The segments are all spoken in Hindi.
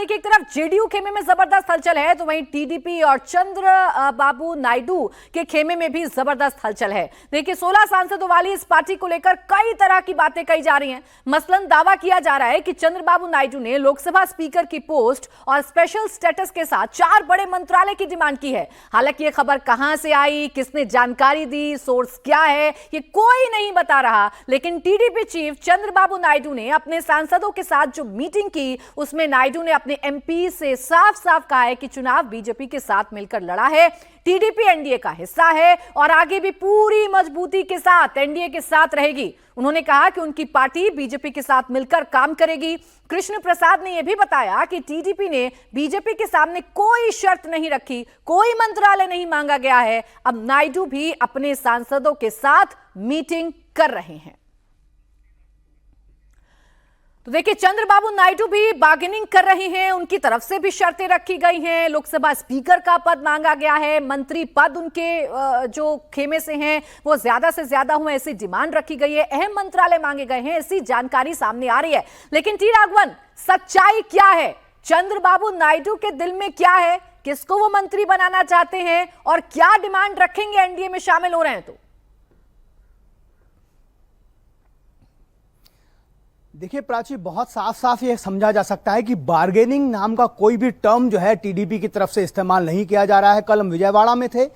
देखिए, एक तरफ जेडीयू खेमे में जबरदस्त हलचल है तो वहीं टीडीपी और चंद्रबाबू नायडू के खेमे में भी जबरदस्त हलचल है। देखिए, 16 सांसदों वाली इस पार्टी को लेकर कई तरह की बातें कही जा रही हैं। मसलन दावा किया जा रहा है कि चंद्रबाबू नायडू ने लोकसभा स्पीकर की पोस्ट और स्पेशल स्टेटस के साथ 4 बड़े मंत्रालय की डिमांड की है। हालांकि ये खबर कहां से आई, किसने जानकारी दी, सोर्स क्या है, ये कोई नहीं बता रहा। लेकिन टीडीपी चीफ चंद्रबाबू नायडू ने अपने सांसदों के साथ जो मीटिंग की उसमें नायडू ने अपने एमपी से साफ साफ कहा है कि चुनाव बीजेपी के साथ मिलकर लड़ा है, टीडीपी एनडीए का हिस्सा है और आगे भी पूरी मजबूती के साथ एनडीए के साथ रहेगी। उन्होंने कहा कि उनकी पार्टी बीजेपी के साथ मिलकर काम करेगी। कृष्ण प्रसाद ने यह भी बताया कि टीडीपी ने बीजेपी के सामने कोई शर्त नहीं रखी, कोई मंत्रालय नहीं मांगा गया है। अब नायडू भी अपने सांसदों के साथ मीटिंग कर रहे हैं। तो देखिए, चंद्रबाबू नायडू भी बार्गेनिंग कर रहे हैं, उनकी तरफ से भी शर्तें रखी गई हैं। लोकसभा स्पीकर का पद मांगा गया है, मंत्री पद उनके जो खेमे से हैं वो ज्यादा से ज्यादा हो ऐसी डिमांड रखी गई है, अहम मंत्रालय मांगे गए हैं, ऐसी जानकारी सामने आ रही है। लेकिन टी राघवन, सच्चाई क्या है? चंद्रबाबू नायडू के दिल में क्या है? किसको वो मंत्री बनाना चाहते हैं और क्या डिमांड रखेंगे एनडीए में शामिल हो रहे हैं? तो देखिए प्राची, बहुत साफ साफ ये समझा जा सकता है कि बार्गेनिंग नाम का कोई भी टर्म जो है टीडीपी की तरफ से इस्तेमाल नहीं किया जा रहा है। कल हम विजयवाड़ा में थे,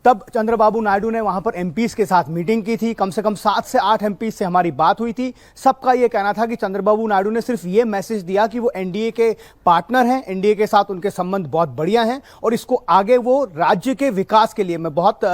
तब चंद्रबाबू नायडू ने वहां पर एमपीज के साथ मीटिंग की थी। कम से कम 7 से 8 एमपीज से हमारी बात हुई थी। सबका यह कहना था कि चंद्रबाबू नायडू ने सिर्फ ये मैसेज दिया कि वो एनडीए के पार्टनर हैं, एनडीए के साथ उनके संबंध बहुत बढ़िया हैं और इसको आगे वो राज्य के विकास के लिए, मैं बहुत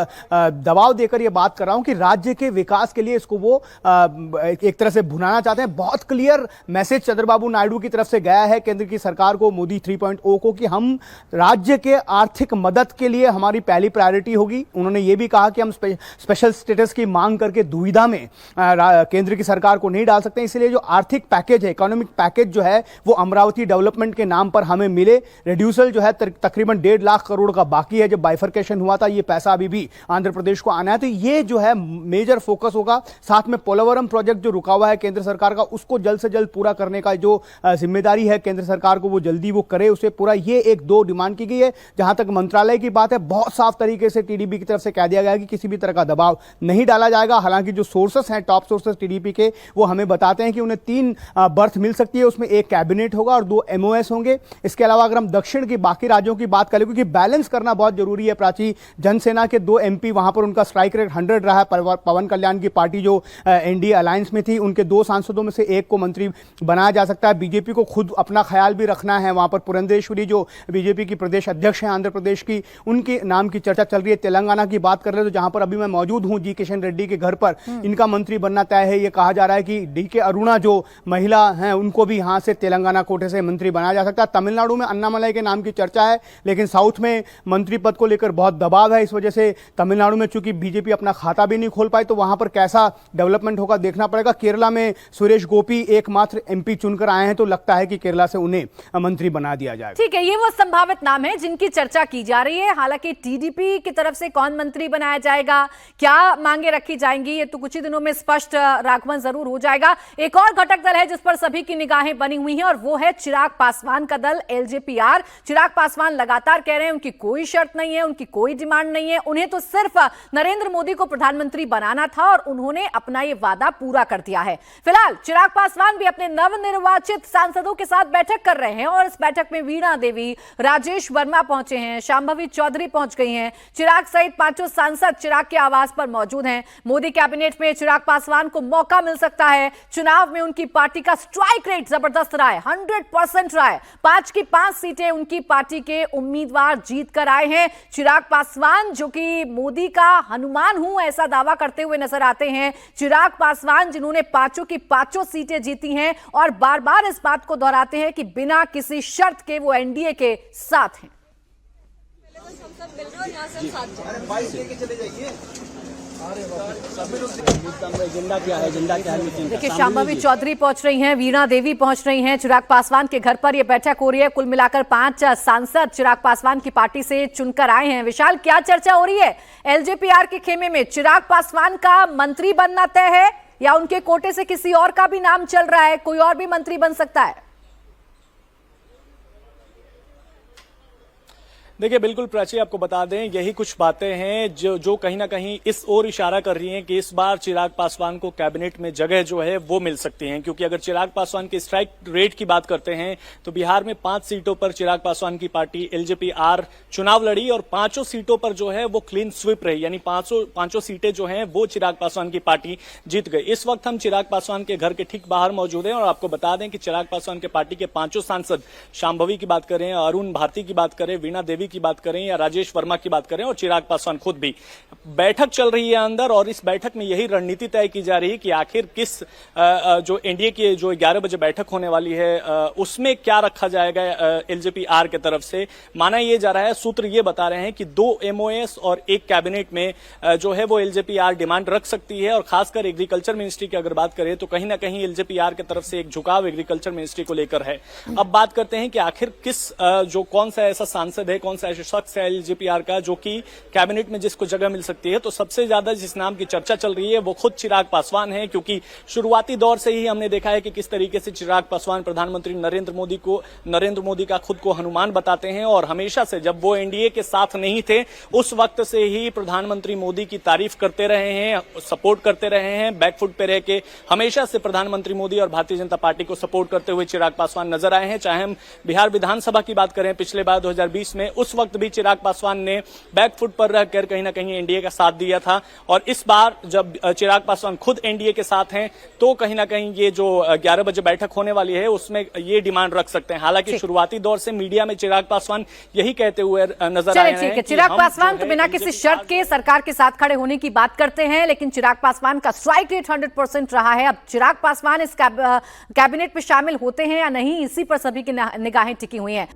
दबाव देकर ये बात कर रहा हूं कि राज्य के विकास के लिए इसको वो एक तरह से भुनाना चाहते हैं। बहुत क्लियर मैसेज चंद्रबाबू नायडू की तरफ से गया है केंद्र की सरकार को, मोदी 3.0 को, कि हम राज्य के आर्थिक मदद के लिए हमारी पहली प्रायोरिटी होगी। उन्होंने ये भी कहा कि हम स्पेशल स्टेटस की मांग करके दुविधा में केंद्र की सरकार को नहीं डाल सकते, इसलिए जो आर्थिक पैकेज है, इकोनॉमिक पैकेज जो है वो अमरावती डेवलपमेंट के नाम पर हमें मिले। रेड्यूसल जो है तकरीबन 1.5 लाख करोड़ का बाकी है, जब बाइफर्केशन हुआ था, ये पैसा अभी भी आंध्र प्रदेश को आना है। तो ये जो है मेजर फोकस होगा। साथ में पोलावरम प्रोजेक्ट जो रुका हुआ है केंद्र सरकार का, उसको जल्द से जल्द पूरा करने का जो जिम्मेदारी है केंद्र सरकार को, वो जल्दी वो करे, उसे पूरा। ये 1-2 डिमांड की गई है। जहां तक मंत्रालय की बात है, बहुत साफ तरीके से टीडीपी की तरफ से कह दिया गया कि किसी भी तरह का दबाव नहीं डाला जाएगा। हालांकि जो सोर्सेस हैं, टॉप सोर्सेस टीडीपी के, वो हमें बताते हैं कि उन्हें 3 बर्थ मिल सकती है, उसमें 1 कैबिनेट होगा और 2 एमओएस होंगे। इसके अलावा अगर हम दक्षिण की बाकी राज्यों की बात करें, क्योंकि बैलेंस करना बहुत जरूरी है प्राची, जनसेना के 2 एमपी, वहां पर उनका स्ट्राइक रेट 100 रहा है। पवन कल्याण की पार्टी जो एनडीए अलायंस में थी, उनके 2 सांसदों में से 1 को मंत्री बनाया जा सकता है। बीजेपी को खुद अपना ख्याल भी रखना है। वहां पर पुरंदेश्वरी जो बीजेपी की प्रदेश अध्यक्ष हैं आंध्र प्रदेश की, उनके नाम की चर्चा चल रही है। तेलंगाना की बात कर रहे तो जहां पर अभी मैं मौजूद हूं, जी किशन रेड्डी के घर पर, इनका मंत्री बनना तय है। यह कहा जा रहा है कि डीके अरुणा जो महिला हैं, उनको भी यहां से तेलंगाना कोटे से मंत्री बनाया जा सकता है। तमिलनाडु में अन्नामलाई के नाम की चर्चा है, लेकिन साउथ में मंत्री पद को लेकर बहुत दबाव है। इस वजह से तमिलनाडु में चूंकि बीजेपी अपना खाता भी नहीं खोल पाई, तो वहां पर कैसा डेवलपमेंट होगा देखना पड़ेगा। केरला में सुरेश गोपी एकमात्र एमपी चुनकर आए हैं, तो लगता है कि केरला से उन्हें मंत्री बना दिया जाएगा। ठीक है, ये वो संभावित नाम है जिनकी चर्चा की जा रही है। हालांकि टीडीपी की तरफ से कौन मंत्री बनाया जाएगा, क्या मांगे रखी जाएंगी, ये तो कुछ ही दिनों में स्पष्ट राघवन जरूर हो जाएगा। एक और घटक दल है जिस पर सभी की निगाहें बनी हुई हैं और वो है चिराग पासवान का दल, एलजेपीआर। चिराग पासवान लगातार कह रहे हैं उनकी कोई शर्त नहीं है, उनकी कोई डिमांड नहीं है, उन्हें तो सिर्फ नरेंद्र मोदी को प्रधानमंत्री बनाना था और उन्होंने अपना ये वादा पूरा कर दिया है। फिलहाल चिराग पासवान भी अपने नवनिर्वाचित सांसदों के साथ बैठक कर रहे हैं और इस बैठक में वीणा देवी, राजेश वर्मा पहुंचे हैं, शांभवी चौधरी पहुंच गई हैं। चिराग सहित 5 सांसद चिराग के आवास पर मौजूद हैं। मोदी कैबिनेट में चिराग पासवान को मौका मिल सकता है। चुनाव में उनकी पार्टी का स्ट्राइक रेट जबरदस्त रहा है, 100% रहा है। 5 की 5 सीटें उनकी पार्टी के उम्मीदवार जीत कर आए हैं। चिराग पासवान, जो कि मोदी का हनुमान हूं ऐसा दावा करते हुए नजर आते हैं। चिराग पासवान जिन्होंने 5 की 5 सीटें जीती हैं और बार बार इस बात को दोहराते हैं कि बिना किसी शर्त के वो एनडीए के साथ हैं। देखिए, शांभवी चौधरी पहुंच रही हैं, वीणा देवी पहुंच रही हैं। चिराग पासवान के घर पर यह बैठक हो रही है। कुल मिलाकर 5 सांसद चिराग पासवान की पार्टी से चुनकर आए हैं। विशाल, क्या चर्चा हो रही है एलजेपीआर के खेमे में? चिराग पासवान का मंत्री बनना तय है या उनके कोटे से किसी और का भी नाम चल रहा है, कोई और भी मंत्री बन सकता है? देखिए बिल्कुल प्राची, आपको बता दें यही कुछ बातें हैं जो कहीं ना कहीं इस ओर इशारा कर रही हैं कि इस बार चिराग पासवान को कैबिनेट में जगह जो है वो मिल सकती है। क्योंकि अगर चिराग पासवान के स्ट्राइक रेट की बात करते हैं तो बिहार में 5 सीटों पर चिराग पासवान की पार्टी एलजेपी-आर चुनाव लड़ी और 5 सीटों पर जो है वो क्लीन स्वीप रही, यानी पांचों सीटें जो हैं वो चिराग पासवान की पार्टी जीत गई। इस वक्त हम चिराग पासवान के घर के ठीक बाहर मौजूद हैं और आपको बता दें कि चिराग पासवान के पार्टी के 5 सांसद, शांभवी की बात करें, अरुण भारती की बात करें, वीणा देवी की बात करें या राजेश वर्मा की बात करें और चिराग पासवान खुद भी, बैठक चल रही है अंदर और इस बैठक में यही रणनीति तय की जा रही है कि आखिर किस जो एनडीए की जो 11 बजे बैठक होने वाली है उसमें क्या रखा जाएगा एलजेपी-आर के तरफ से। माना यह जा रहा है, सूत्र ये बता रहे हैं कि 2 एमओएस और एक कैबिनेट में जो है वो एलजेपी-आर डिमांड रख सकती है और खासकर एग्रीकल्चर मिनिस्ट्री की अगर बात करें तो कहीं ना कहीं एलजेपी-आर की तरफ से एक झुकाव एग्रीकल्चर मिनिस्ट्री को लेकर है। अब बात करते हैं कि आखिर किस जो कौन सा ऐसा सांसद है, कौन सा ऐसा शख्स है एलजेपी-आर का जो कि कैबिनेट में जिसको जगह मिल सकती है। तो सबसे ज्यादा जिस नाम की चर्चा चल रही है वो खुद चिराग पासवान है, क्योंकि शुरुआती दौर से ही हमने देखा है कि किस तरीके से चिराग पासवान प्रधानमंत्री नरेंद्र मोदी का खुद को हनुमान बताते हैं और हमेशा से जब वो एनडीए के साथ नहीं थे उस वक्त से ही प्रधानमंत्री मोदी की तारीफ करते रहे हैं, सपोर्ट करते रहे हैं, बैकफुट पे रह के हमेशा से प्रधानमंत्री मोदी और भारतीय जनता पार्टी को सपोर्ट करते हुए चिराग पासवान नजर आए हैं। चाहे हम बिहार विधानसभा की बात करें पिछले बार 2020 में, उस वक्त भी चिराग पासवान ने बैकफुट पर रहकर कहीं ना कहीं एनडीए का साथ दिया था और इस बार जब चिराग पासवान खुद एनडीए के साथ हैं तो कहीं ना कहीं ये जो 11 बजे बैठक होने वाली है उसमें ये डिमांड रख सकते हैं। हालांकि शुरुआती दौर से मीडिया में चिराग पासवान यही कहते हुए नजर आए हैं। चिराग पासवान तो बिना किसी शर्त के सरकार के साथ खड़े होने की बात करते हैं, लेकिन चिराग पासवान का स्ट्राइक रेट 100% रहा है। अब चिराग पासवान इस कैबिनेट में शामिल होते हैं या नहीं, इसी पर सभी की निगाहें टिकी हुई हैं।